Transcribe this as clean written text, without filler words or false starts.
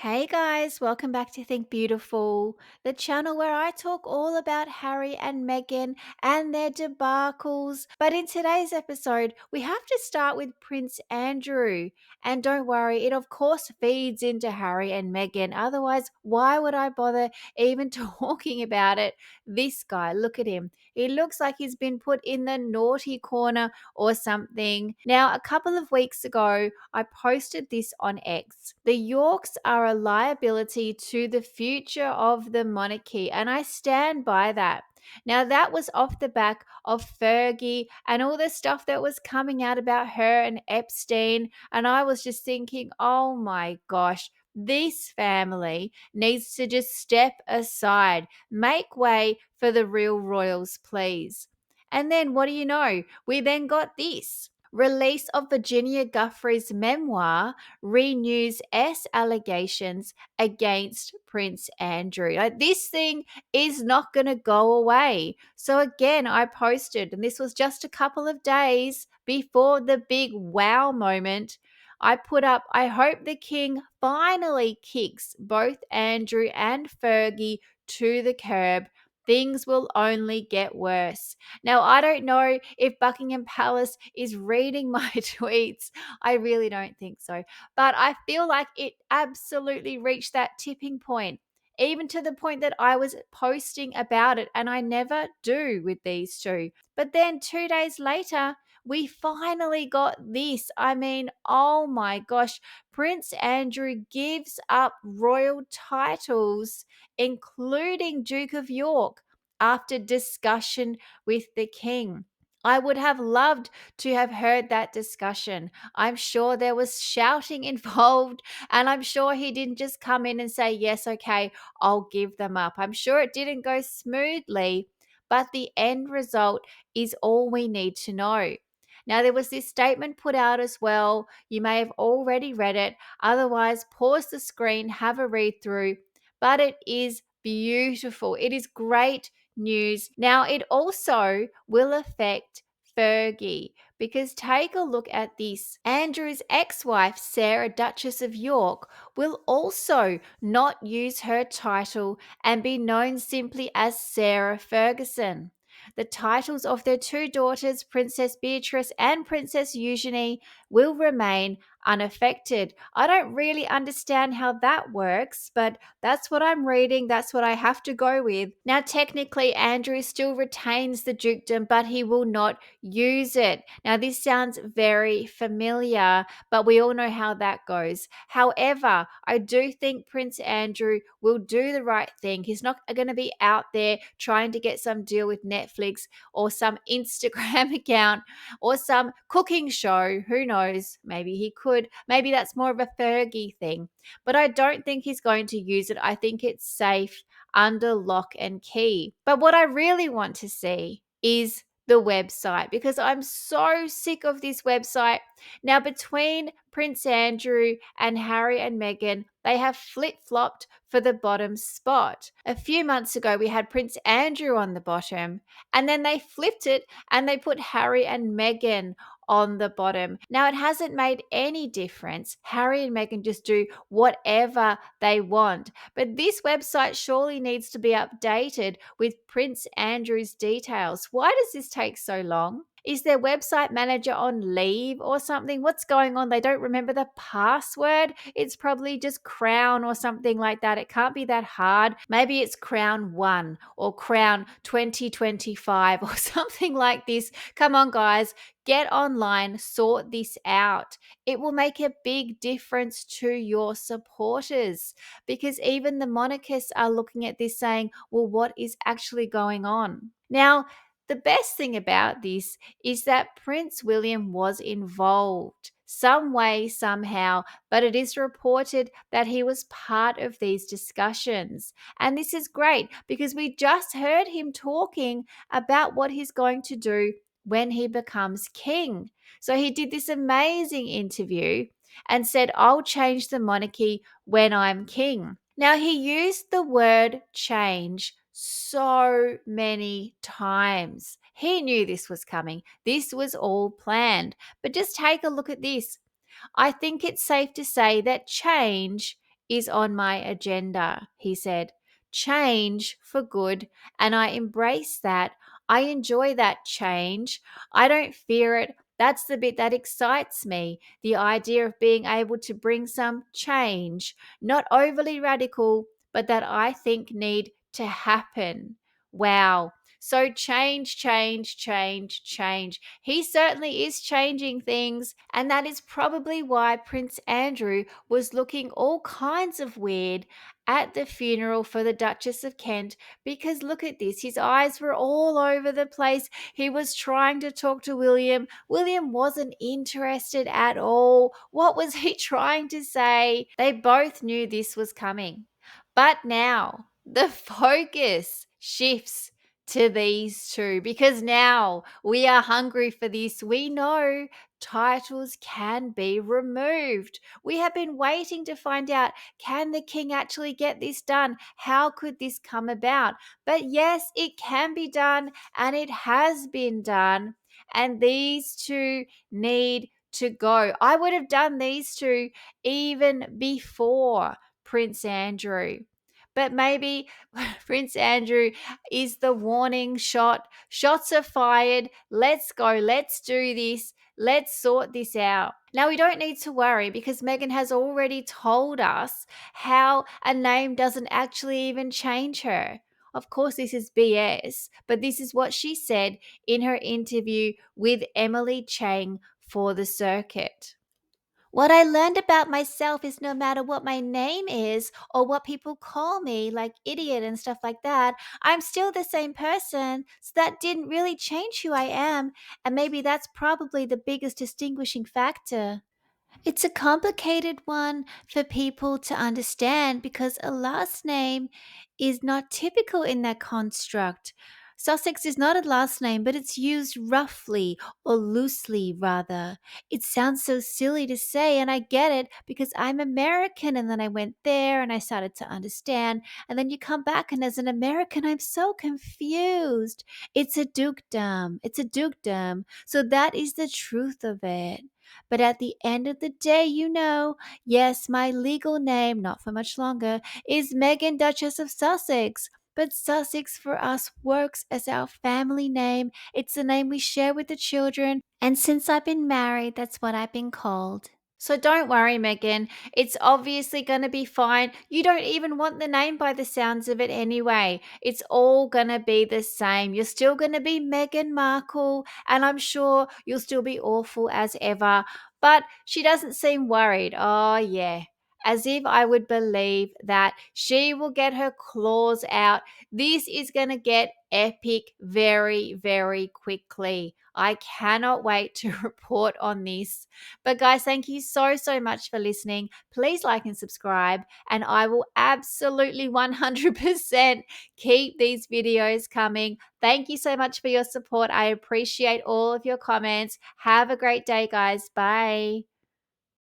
Hey guys, welcome back to Think Beautiful, the channel where I talk all about Harry and Meghan and their debacles. But in today's episode, we have to start with Prince Andrew. And don't worry, it of course feeds into Harry and Meghan. Otherwise, why would I bother even talking about it? This guy, look at him. He looks like he's been put in the naughty corner or something. Now, a couple of weeks ago, I posted this on X. The Yorks are a liability to the future of the monarchy, and I stand by that. Now, that was off the back of Fergie and all the stuff that was coming out about her and Epstein. And I was just thinking, oh my gosh, this family needs to just step aside, make way for the real royals, please. And then what do you know? We then got this release of Virginia Guthrie's memoir renews allegations against Prince Andrew. Like, this thing is not going to go away. So again, I posted, and this was just a couple of days before the big wow moment. I put up, I hope the king finally kicks both Andrew and Fergie to the curb. Things will only get worse. Now, I don't know if Buckingham Palace is reading my tweets. I really don't think so. But I feel like it absolutely reached that tipping point, even to the point that I was posting about it, and I never do with these two. But then 2 days later, we finally got this. I mean, oh my gosh, Prince Andrew gives up royal titles, including Duke of York, after discussion with the king. I would have loved to have heard that discussion. I'm sure there was shouting involved, and I'm sure he didn't just come in and say, yes, okay, I'll give them up. I'm sure it didn't go smoothly, but the end result is all we need to know. Now, there was this statement put out as well. You may have already read it. Otherwise, pause the screen, have a read through. But it is beautiful. It is great news. Now, it also will affect Fergie, because take a look at this. Andrew's ex wife, Sarah, Duchess of York, will also not use her title and be known simply as Sarah Ferguson. The titles of their two daughters, Princess Beatrice and Princess Eugenie, will remain unaffected. I don't really understand how that works, but that's what I'm reading. That's what I have to go with. Now, technically, Andrew still retains the dukedom, but he will not use it. Now, this sounds very familiar, but we all know how that goes. However, I do think Prince Andrew will do the right thing. He's not going to be out there trying to get some deal with Netflix or some Instagram account or some cooking show. Who knows? Maybe he could. Maybe that's more of a Fergie thing. But I don't think he's going to use it. I think it's safe under lock and key. But what I really want to see is the website, because I'm so sick of this website. Now, between Prince Andrew and Harry and Meghan, they have flip-flopped for the bottom spot. A few months ago, we had Prince Andrew on the bottom, and then they flipped it and they put Harry and Meghan on the bottom. Now, it hasn't made any difference. Harry and Meghan just do whatever they want. But this website surely needs to be updated with Prince Andrew's details. Why does this take so long? Is their website manager on leave or something? What's going on? They don't remember the password. It's probably just Crown or something like that. It can't be that hard. Maybe it's Crown 1 or Crown 2025 or something like this. Come on, guys. Get online, sort this out. It will make a big difference to your supporters, because even the monarchists are looking at this saying, well, what is actually going on? Now, the best thing about this is that Prince William was involved some way, somehow, but it is reported that he was part of these discussions. And this is great because we just heard him talking about what he's going to do when he becomes king. So he did this amazing interview and said, I'll change the monarchy when I'm king. Now, he used the word change so many times. He knew this was coming. This was all planned. But just take a look at this. I think it's safe to say that change is on my agenda, he said. Change for good, and I embrace that. I enjoy that change. I don't fear it. That's the bit that excites me, the idea of being able to bring some change, not overly radical, but that I think need to happen. Wow. So change, change, change, change. He certainly is changing things, and that is probably why Prince Andrew was looking all kinds of weird at the funeral for the Duchess of Kent, because look at this, his eyes were all over the place. He was trying to talk to William. William wasn't interested at all. What was he trying to say? They both knew this was coming. But now the focus shifts to these two, because now we are hungry for this. We know titles can be removed. We have been waiting to find out, can the king actually get this done? How could this come about? But yes, it can be done, and it has been done. And these two need to go. I would have done these two even before Prince Andrew. But maybe Prince Andrew is the warning shot. Shots are fired. Let's go. Let's do this. Let's sort this out. Now, we don't need to worry, because Meghan has already told us how a name doesn't actually even change her. Of course, this is BS, but this is what she said in her interview with Emily Chang for The Circuit. What I learned about myself is no matter what my name is or what people call me, like idiot and stuff like that, I'm still the same person. So that didn't really change who I am. And maybe that's probably the biggest distinguishing factor. It's a complicated one for people to understand, because a last name is not typical in that construct. Sussex is not a last name, but it's used roughly, or loosely rather. It sounds so silly to say, and I get it, because I'm American, and then I went there and I started to understand. And then you come back, and as an American, I'm so confused. It's a dukedom. It's a dukedom. So that is the truth of it. But at the end of the day, yes, my legal name, not for much longer, is Meghan, Duchess of Sussex. But Sussex for us works as our family name. It's the name we share with the children. And since I've been married, that's what I've been called. So don't worry, Meghan. It's obviously going to be fine. You don't even want the name by the sounds of it anyway. It's all going to be the same. You're still going to be Meghan Markle, and I'm sure you'll still be awful as ever. But she doesn't seem worried. Oh, yeah. As if I would believe that she will get her claws out. This is going to get epic very, very quickly. I cannot wait to report on this. But guys, thank you so, so much for listening. Please like and subscribe, and I will absolutely 100% keep these videos coming. Thank you so much for your support. I appreciate all of your comments. Have a great day, guys. Bye.